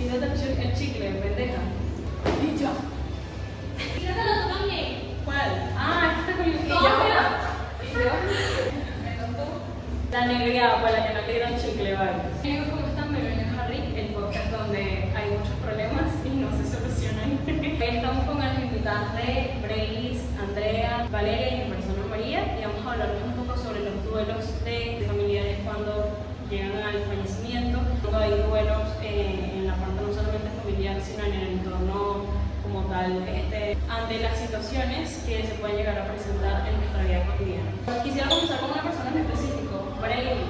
Quítate el chicle, pendeja. Y yo. Quítatelo tú también. ¿Cuál? Ah, este con el No, mira. Y yo. La negra, pues la que no le dieron chicle, vale. Amigos, ¿cómo están? Bienvenidos a Rick, el podcast donde hay muchos problemas y no se solucionan. Hoy estamos con las invitadas de Brailis, Andrea, Valeria y mi persona María, y vamos a hablarles un poco sobre los duelos de familiares cuando llegan al fallecimiento. Cuando hay duelos en la parte no solamente familiar, sino en el entorno como tal, ante las situaciones que se pueden llegar a presentar en nuestra vida cotidiana. Quisiera comenzar con una persona en específico, Brailis.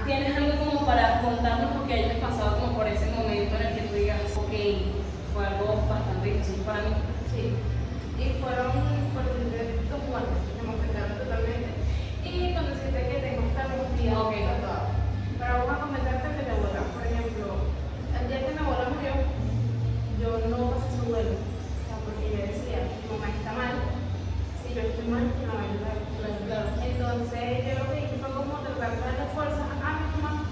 ¿Tienes algo como para contarnos lo que hayas pasado como por ese momento en el que tú digas, ok, fue algo bastante difícil para mí? Sí, y fueron por decirte 2 muertes que me afectaron totalmente. Y cuando decirte que tengo hasta los días tatuados. Pero vamos a comentarte de mi abuela. Por ejemplo, el día que mi abuela murió, yo no pasé su duelo. O sea, porque yo decía, mi mamá está mal. Si yo estoy mal, que la va a ayudar. Entonces, yo lo que hice fue como tratar de darle fuerza a mi mamá.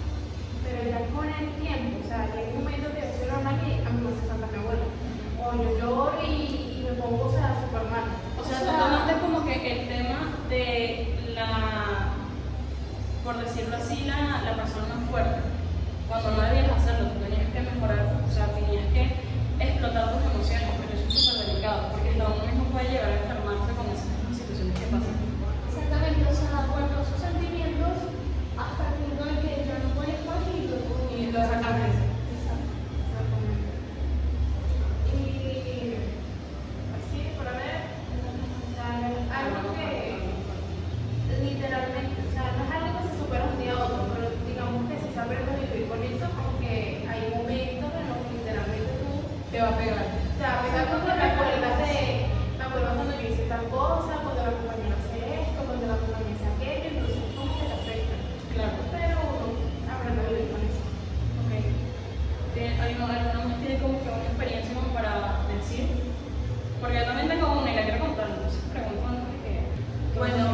Pero ya con el tiempo, o sea, llega un momento que yo soy normal y a mí me hace falta mi abuela. O yo lloro y me pongo, o sea, súper mal. O sea, tú tomaste como que el tema de la, por decirlo así, la persona más fuerte. Cuando no debías hacerlo, tú tenías que mejorar, o sea, tenías que explotar tus emociones, pero eso es súper delicado, porque hasta uno mismo puede llegar a enfermarse con esas mismas situaciones que pasan. Exactamente, o sea, guardó sus sentimientos hasta el punto en que ya no puedes más y Y lo sacas de eso. Y así, para ver, o sea, algo que literalmente, o sea, no es algo que se supera un día a otro, pero digamos que si se aprende a vivir con eso, aunque hay momentos en los que literalmente tú Te va a pegar. te va a pegar porque te acuerdas me acuerdo cuando yo hice tal cosa, cuando la compañera hace esto, cuando la compañera hace aquello, entonces como que te afecta. Claro. Pero uno aprende a vivir con eso. Ok. ¿Alguna más tiene como que una experiencia como para decir? Porque yo también tengo una y la quiero contar, entonces pregunto antes de que... Bueno,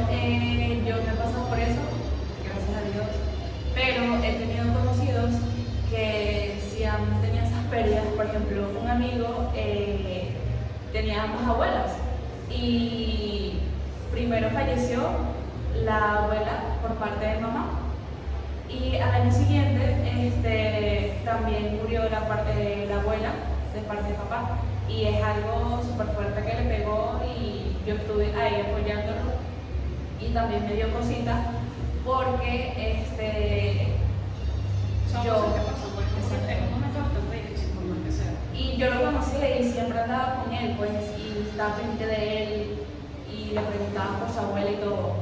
yo me he pasado por eso, gracias a Dios, pero he tenido conocidos que si han tenido esas pérdidas, por ejemplo, un amigo tenía ambas abuelas y primero falleció la abuela por parte de mamá y al año siguiente también murió la parte de la abuela de parte de papá y es algo súper fuerte que le pegó y yo estuve ahí apoyándolo y también me dio cositas porque Son yo cosas que pasan, pues, es un momento bastante difícil, por más que sea. y yo lo conocía y siempre andaba con él pues y estaba pendiente de él y le preguntaba por su abuela y todo.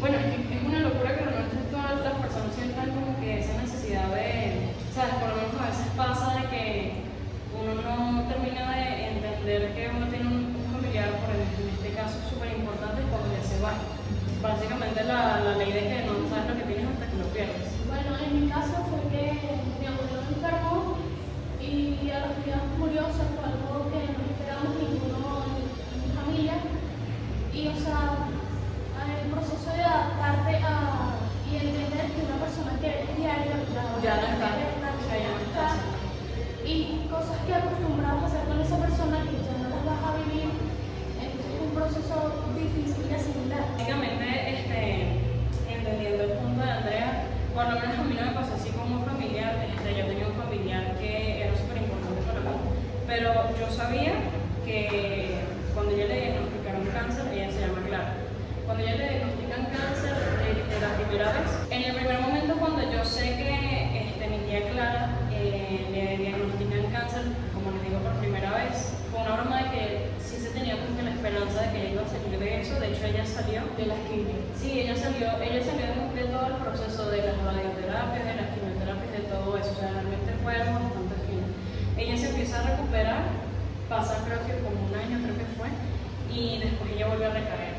Bueno, es una locura que realmente todas las personas sientan como que esa necesidad de, ¿sabes? Por lo menos a veces pasa de que uno no termina de entender que uno tiene un familiar, en este caso súper importante, cuando ya se va. Básicamente la ley de que no sabes lo que tienes hasta que lo pierdes. Bueno, en mi caso fue que mi abuelo enfermó y a los días murió, o sea, fue algo que no esperamos ninguno en mi familia. Y, o sea, el proceso de adaptarte y entender que una persona que ves diario Ya no está. verla, O sea, ya no está. y cosas que acostumbrabas a hacer con esa persona que ya no las vas a vivir. Entonces es un proceso difícil de asimilar. Básicamente, entendiendo el punto de Andrea, por lo menos a mí no me pasó así como un familiar. Yo tenía un familiar que era súper importante para mí, pero yo sabía que cuando ella le diagnosticaron cáncer, ella se llama Clara. Cuando ella le diagnostican cáncer de la primera vez, en el primer momento cuando yo sé que mi tía Clara le diagnostican cáncer, como les digo por primera vez, fue una broma de que sí se tenía como que la esperanza de que ella iba a salir de eso. De hecho, ella salió De las quimios. Sí, ella salió de todo el proceso de las radioterapias, de las quimioterapias, de todo eso. O sea, realmente fue algo bastante fino. Ella se empieza a recuperar, pasa creo que como un año, creo que fue, y después ella vuelve a recaer.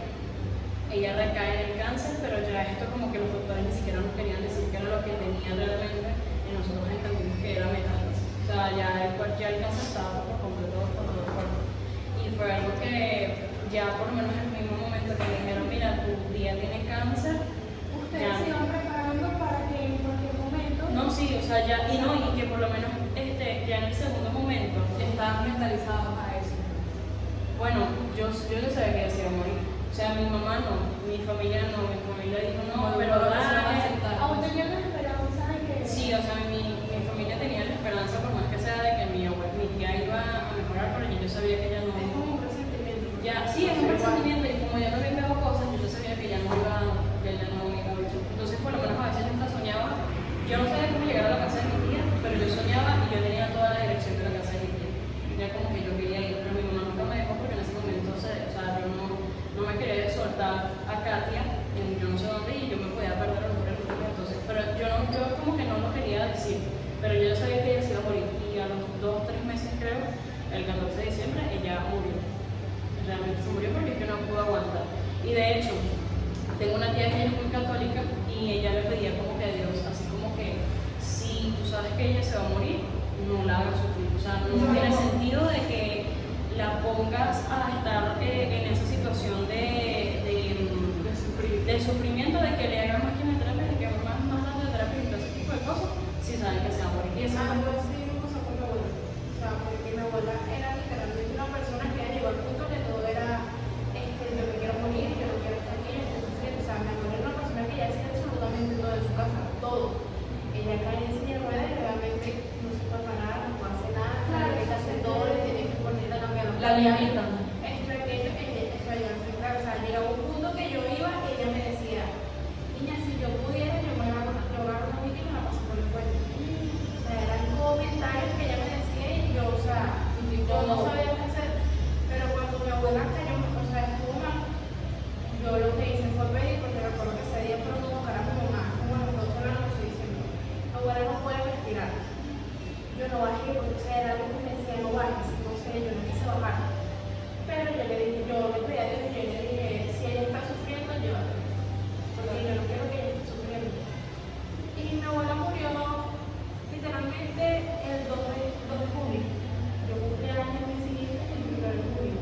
Ella recae en el cáncer, pero ya esto como que los doctores ni siquiera nos querían decir que era lo que tenía realmente, y nosotros entendimos que era metástasis. O sea, ya el cáncer estaba por completo por todo el cuerpo. Y fue algo que ya por lo menos en el mismo momento que le dijeron, mira, tu tía tiene cáncer. Ustedes se iban preparando para que en cualquier momento. No, sí, o sea, ya, y que por lo lo menos ya en el segundo momento. Estaban mentalizados a eso. Bueno, yo no sabía que ella se iba a morir. O sea, mi mamá no, mi familia no, mi familia dijo no, pero dale. Aún tenía la esperanza de que... Sí, o sea, mi familia tenía la esperanza, por más que sea, de que mi tía iba a mejorar, pero yo sabía que ella no. Es como un presentimiento. Ya, sí, es un presentimiento, y como yo también veo cosas, yo sabía que ella no iba a mucho. Entonces, por lo menos a veces yo hasta soñaba, yo no sabía cómo llegar a la casa de mi tía, pero yo soñaba y yo tenía toda la dirección de la casa de mi tía. Ya como que yo quería ir, pero mi mamá nunca me dejó porque en ese momento, o sea, yo no me quería soltar a Katia en yo no sé dónde y yo me podía perder a lo mejor el futuro. Entonces, pero yo como que no lo quería decir, pero yo sabía que ella se iba a morir y a los 2 o 3 meses creo, el 14 de diciembre, ella murió. Realmente se murió porque es que no pudo aguantar. Y de hecho, tengo una tía que ella es muy católica y ella le pedía como que a Dios, así como que si tú sabes que ella se va a morir, no la hagas sufrir. O sea, no tiene sentido de que la pongas a estar en esa situación de sufrimiento, de que le hagan más quimioterapia, de que más radioterapia y todo ese tipo de cosas, si saben que se va a morir. Y eso Algo así me pasó con mi abuela. O sea, porque mi abuela era literalmente una persona que ya llegó al punto que todo era, yo me quiero morir, yo no quiero estar aquí, yo estoy sufriendo. O sea, mi abuela era una persona que ya hacía absolutamente todo en su casa, todo. Ella cae en silla de ruedas y realmente no se puede parar, no puede hacer nada, claro, tiene que hacer todo, le tiene que poner a cambiar La viejita. O sea, llegaba un punto que yo iba y ella me decía, niña, si yo pudiera, yo me agarro una amiga y me la paso por el cuello. O sea, eran comentarios que ella me decía y yo, o sea, yo no sabía qué hacer. Pero cuando mi abuela cayó, o sea, estuvo mal, yo lo que hice fue pedir, porque recuerdo que ese día fueron a buscar a mi mamá, como a las 12 de la noche, diciendo, mi abuela no puede respirar. Yo no bajé porque, o sea, era algo que me decía, no bajes, no sé, yo no quise bajar. Pero yo le dije, yo le pedí a Dios y yo le dije, si ella está sufriendo, llévatela. Porque yo no quiero que ella esté sufriendo. Y mi abuela murió literalmente el 2 de julio. Yo cumplí años el mes siguiente, el 1 de julio.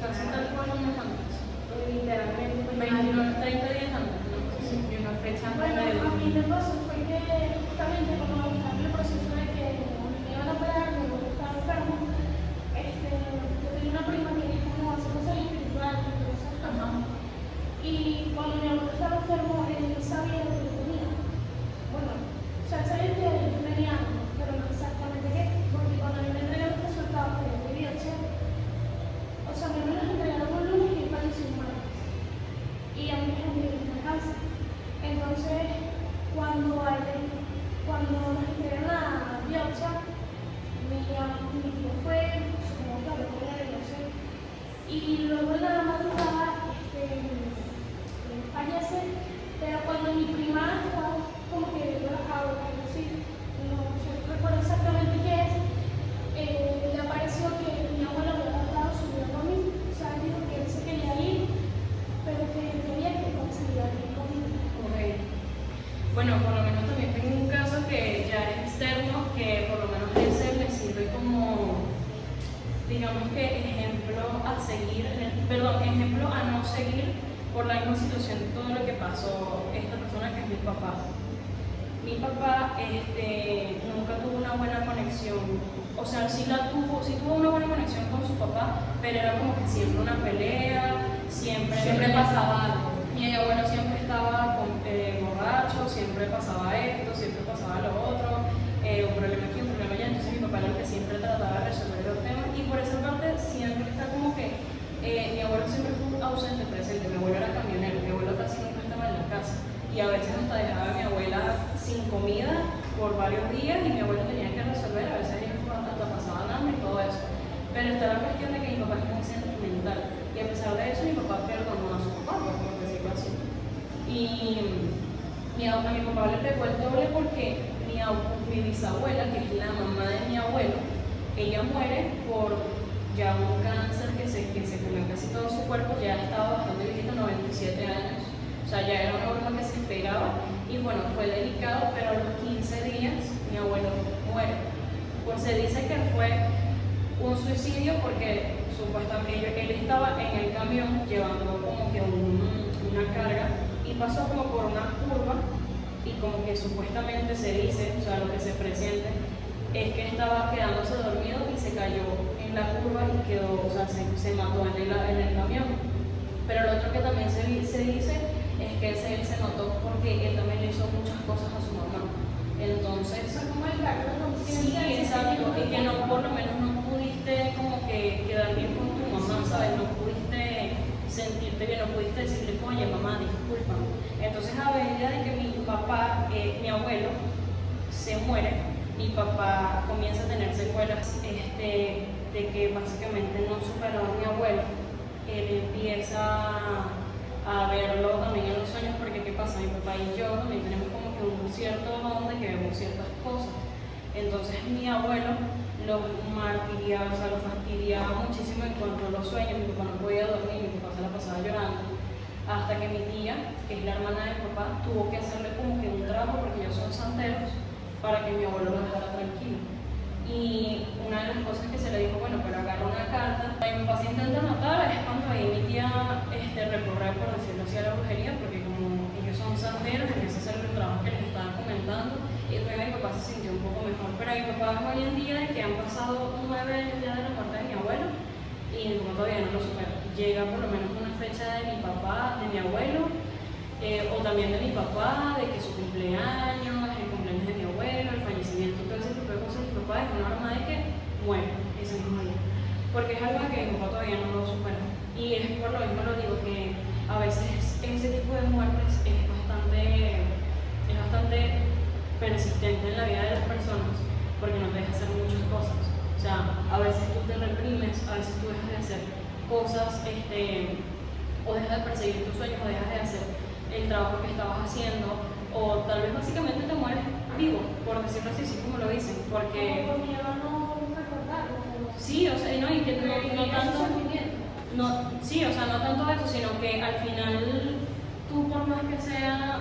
casi tal cual un mes antes. Literalmente, 29, 30 días antes. Y una fecha antes Bueno, de... a mí me pasó fue que justamente cuando estaba en el proceso de que me iban a operar, mi abuelo estaba enfermo, yo tenía una prima que es como hace cosas espirituales, y cuando mi abuelo estaba enfermo, él sabía lo que yo tenía. Bueno, o sea, él sabía que yo tenía algo, pero no exactamente qué, porque cuando a mí me entregaron los resultados de mi biopsia, o sea, a mí me los entregaron un lunes y él falleció un martes. Y a mí me dijeron que tenía cáncer. Entonces, cuando nos entregaron la biopsia, mi tío fue, supongo que habló con él, no sé. Y luego en la madrugada, fallece, pero cuando mi prima estaba como que viendo las auras, algo así, no sé, recuerdo exactamente qué es, le apareció que mi abuelo había dado su vida por mí. O sea, él dijo que él se quería ir, pero que él quería que consiguiera ir conmigo. Okay. Bueno, por lo menos también tengo un caso que ya es externo, que por lo menos ese me sirve como, digamos que ejemplo a seguir, ejemplo a no seguir por la misma situación de todo lo que pasó esta persona que es mi papá. Mi papá nunca tuvo una buena conexión, o sea, sí tuvo una buena conexión con su papá, pero era como que siempre una pelea, siempre pasaba algo. Mi abuelo siempre estaba borracho, siempre pasaba esto, siempre pasaba lo otro, un problema aquí, un problema allá. Entonces mi papá era el que siempre trataba de resolver los temas y por esa parte siempre está como que mi abuelo siempre fue ausente presente. Mi abuelo era camionero, mi abuelo casi nunca estaba en la casa y a veces hasta dejaba a mi abuela sin comida por varios días y mi abuelo tenía que resolver, a veces ellos hasta pasaban hambre y todo eso. Pero está la cuestión de que mi papá es muy sentimental y a pesar de eso mi papá perdonó a su papá, por decirlo así. Y a mi papá le pegó el doble porque mi bisabuela, que es la mamá de mi abuelo, ella muere por ya un cáncer que se comió casi todo su cuerpo, ya estaba bastante viejita, 97 años. O sea, ya era una broma que se esperaba y bueno, fue delicado, pero a los 15 días mi abuelo muere. Pues se dice que fue un suicidio porque supuestamente él estaba en el camión llevando como que una carga y pasó como por una curva y como que supuestamente se dice, o sea, lo que se presiente, es que estaba quedándose dormido y se cayó en la curva y quedó, o sea, se mató en el camión. Pero lo otro que también se dice es que él se notó porque él también le hizo muchas cosas a su mamá. Entonces, Eso es como el cargo de sí, conciencia. exacto, y que no, por lo menos no pudiste como que quedar bien con tu mamá, ¿sabes? No pudiste sentirte bien, no pudiste decirle, oye mamá, disculpa. Entonces a medida de que mi papá, mi abuelo, se muere, mi papá comienza a tener secuelas de que básicamente no superó a mi abuelo. Él empieza a verlo también en los sueños, porque ¿qué pasa? Mi papá y yo también tenemos como que un cierto don de que vemos ciertas cosas. Entonces mi abuelo lo martiriaba, o sea, lo fastidiaba muchísimo en cuanto a los sueños. Mi papá no podía dormir, mi papá se la pasaba llorando. Hasta que mi tía, que es la hermana de mi papá, tuvo que hacerle como que un trabajo, porque ellos son santeros, para que mi abuelo lo dejara tranquilo. Y una de las cosas que se le dijo, bueno, pero agarra una carta. Y mi papá se intenta matar, es cuando ahí mi tía recurre, por decirlo así, a la brujería, porque como ellos son santeros, empieza a hacer el trabajo que les estaba comentando. Y después mi papá se sintió un poco mejor. Pero mi papá hoy en día, de que han pasado 9 años ya de la muerte de mi abuelo, y mi papá todavía no lo supera. Llega por lo menos una fecha de mi papá, de mi abuelo, o también de mi papá, de que su cumpleaños, el cumpleaños de mi abuelo, el fallecimiento, todo ese tipo de cosas. Mi papá es una norma de que muere ese mismo día, porque es algo que mi papá todavía no lo supera. Y es por lo mismo lo digo, que a veces ese tipo de muertes es bastante persistente en la vida de las personas, porque no te deja hacer muchas cosas. O sea, a veces tú te reprimes, a veces tú dejas de hacer cosas, o dejas de perseguir tus sueños, o dejas de hacer el trabajo que estabas haciendo, o tal vez básicamente te mueres vivo, por decirlo así, así como lo dicen, porque... Por miedo a no recordarlo. Sí, o sea, no, y que no tanto... No, sí, o sea, no tanto eso, sino que al final tú, por más que sea,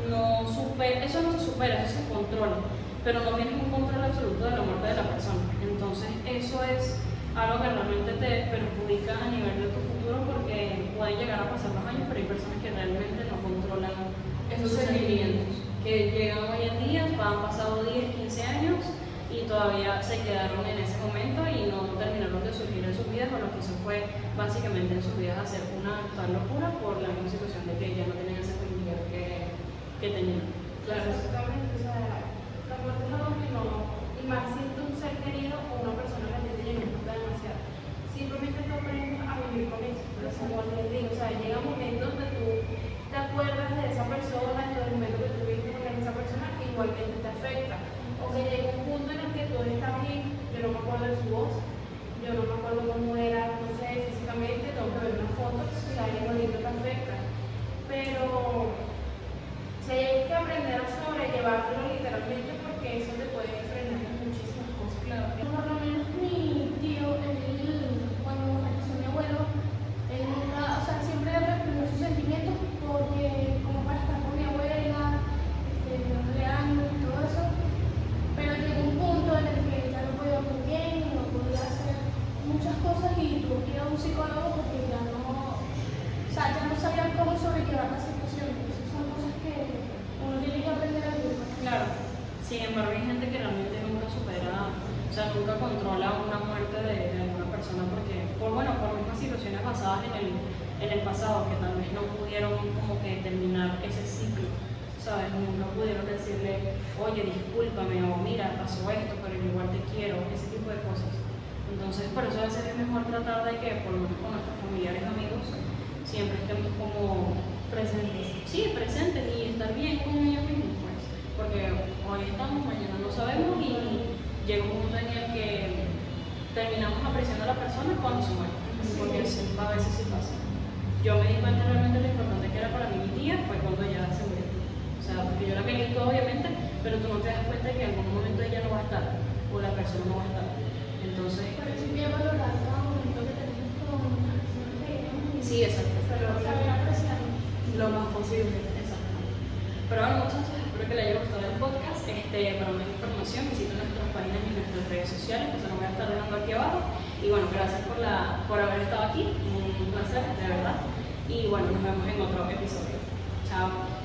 eso no se supera, eso se controla, pero no tienes un control absoluto de la muerte de la persona. Entonces eso es algo que realmente te perjudica a nivel de tu futuro, porque pueden llegar a pasar los años, pero hay personas que realmente no controlan esos sentimientos, que llegan hoy en día, han pasado 10, 15 años y todavía se quedaron en ese momento y no terminaron de surgir en sus vidas, o lo que hizo fue básicamente en sus vidas hacer una total locura por la misma situación de que ya no tenían esa familiar que tenían. Claro, exactamente. O sea, la muerte es algo que no, y más si es un ser querido o una persona que te llega, importa demasiado. Simplemente tú aprendes a vivir con eso. Pero como les digo, o sea, llega un momento donde tú te acuerdas de esa persona, del momento que tú viviste con esa persona, que igualmente te afecta. O que llega un punto en el que tú estás ahí, yo no me acuerdo de su voz, yo no me acuerdo cómo era, no sé, físicamente, tengo que ver unas fotos, o sea, igualmente te afecta. Pero si hay que aprender a sobrellevarlo literalmente, porque eso te puede frenar en muchísimas cosas. Claro. Por lo menos mi tío, cuando falleció mi abuelo, él nunca, o sea, siempre reprimió sus sentimientos, porque como para estar con mi abuela, dándole ánimo y todo eso, pero llegó un punto en el que ya no podía muy bien, no podía hacer muchas cosas y tuvo que ir a un psicólogo porque ya no, o sea, ya no sabía cómo sobrellevar la situación. Entonces son cosas que uno tiene que aprender a vivir. Claro, sin embargo hay gente que realmente nunca supera, o sea, nunca controla una muerte de alguna persona, porque por mismas situaciones basadas en el pasado, que tal vez no pudieron como que terminar ese ciclo, ¿sabes? Nunca pudieron decirle, oye, discúlpame, o mira, pasó esto, pero yo igual te quiero, ese tipo de cosas. Entonces, por eso a veces es mejor tratar de que, por lo menos con nuestros familiares y amigos, siempre estemos como presentes. Sí, presentes y estar bien con ellos mismos, pues. Porque hoy estamos, mañana no sabemos, y llega un punto en el que terminamos apreciando a la persona cuando se muere. Porque a veces sí pasa. Yo me di cuenta realmente lo importante que era para mí mi tía fue cuando ella se murió. O sea, porque yo la quería todo, obviamente, pero tú no te das cuenta de que en algún momento ella no va a estar, o la persona no va a estar. Entonces, Por eso hay que valorar cada momento que tenemos con las personas que queremos. sí, exacto. Saber apreciarlo. Lo más posible, exacto. Pero bueno, muchachos, espero que les haya gustado el podcast. Para más información, visiten nuestras páginas y nuestras redes sociales, que se los voy a estar dejando aquí abajo. Y bueno, gracias por haber estado aquí, un placer, de verdad. Y bueno, nos vemos en otro episodio. Chao.